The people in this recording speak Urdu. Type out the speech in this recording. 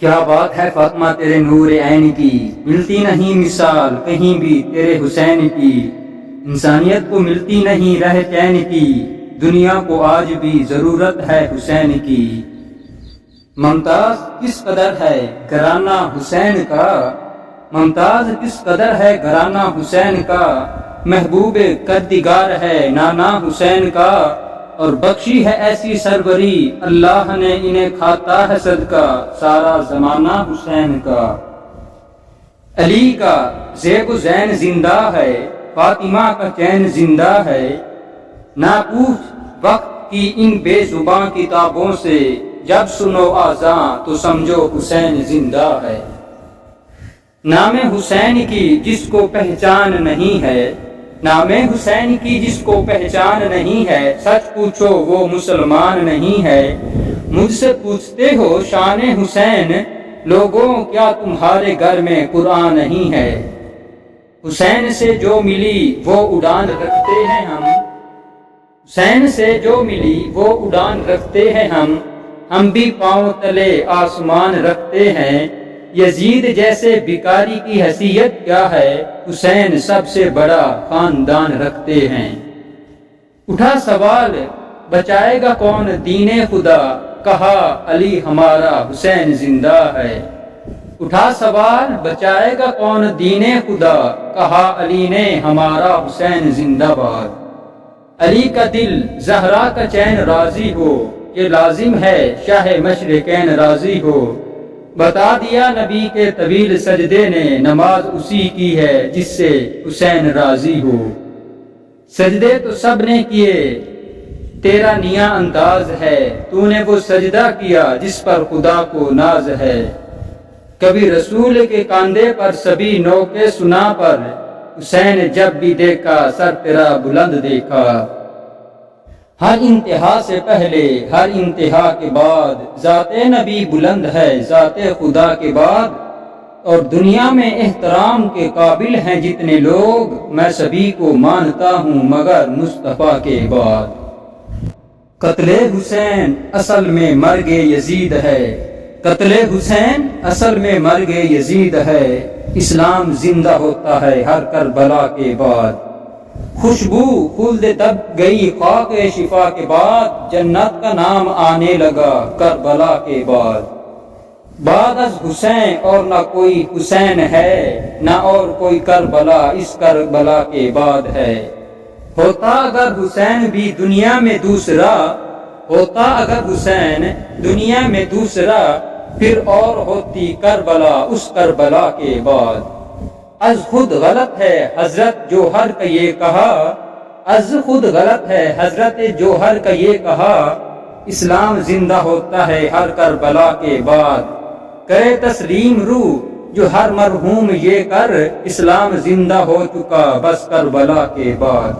کیا بات ہے فاطمہ تیرے نور عین کی، ملتی نہیں مثال کہیں بھی تیرے حسین کی، انسانیت کو ملتی نہیں رہ چین کی، دنیا کو آج بھی ضرورت ہے حسین کی۔ ممتاز کس قدر ہے گھرانہ حسین کا، ممتاز کس قدر ہے گھرانہ حسین کا، محبوب کردگار ہے نانا حسین کا، اور بخشی ہے ایسی سروری اللہ نے انہیں کھاتا ہے صدقہ سارا زمانہ حسین کا۔ علی کا زیب و زین زندہ ہے، فاطمہ کا چین زندہ ہے، نہ پوچھ وقت کی ان بے زباں کتابوں سے، جب سنو آذاں تو سمجھو حسین زندہ ہے۔ نام حسین کی جس کو پہچان نہیں ہے، نام حسین کی جس کو پہچان نہیں ہے، سچ پوچھو وہ مسلمان نہیں ہے۔ مجھ سے پوچھتے ہو شان حسین لوگوں کیا تمہارے گھر میں قرآن نہیں ہے؟ حسین سے جو ملی وہ اڑان رکھتے ہیں ہم، حسین سے جو ملی وہ اڑان رکھتے ہیں ہم بھی پاؤں تلے آسمان رکھتے ہیں۔ یزید جیسے بھکاری کی حیثیت کیا ہے، حسین سب سے بڑا خاندان رکھتے ہیں۔ اٹھا سوال بچائے گا کون دین خدا، کہا علی ہمارا حسین زندہ ہے۔ اٹھا سوال بچائے گا کون دین خدا، کہا علی نے ہمارا حسین زندہ باد۔ علی کا دل زہرا کا چین راضی ہو، یہ لازم ہے شاہ مشرقین راضی ہو۔ بتا دیا نبی کے طویل سجدے نے، نماز اسی کی ہے جس سے حسین راضی ہو۔ سجدے تو سب نے کیے تیرا نیا انداز ہے، تو نے وہ سجدہ کیا جس پر خدا کو ناز ہے۔ کبھی رسول کے کاندھے پر سبھی نو کے سنا پر، حسین جب بھی دیکھا سر تیرا بلند دیکھا۔ ہر انتہا سے پہلے ہر انتہا کے بعد، ذات نبی بلند ہے ذات خدا کے بعد، اور دنیا میں احترام کے قابل ہیں جتنے لوگ، میں سبھی کو مانتا ہوں مگر مصطفیٰ کے بعد۔ قتل حسین اصل میں مرگ یزید ہے، قتل حسین اصل میں مرگ یزید ہے، اسلام زندہ ہوتا ہے ہر کربلا کے بعد۔ خوشبو خلد دب گئی خاک شفا کے بعد، جنت کا نام آنے لگا کربلا کے بعد۔ بعد از حسین اور نہ کوئی حسین ہے، نہ اور کوئی کربلا اس کربلا کے بعد ہے۔ ہوتا اگر حسین بھی دنیا میں دوسرا، ہوتا اگر حسین دنیا میں دوسرا، پھر اور ہوتی کربلا اس کربلا کے بعد۔ از خود غلط ہے حضرت جوہر کا یہ کہا، از خود غلط ہے حضرت جوہر کا یہ کہا، اسلام زندہ ہوتا ہے ہر کربلا کے بعد۔ کرے تسلیم روح جو ہر مرحوم یہ کر، اسلام زندہ ہو چکا بس کربلا کے بعد۔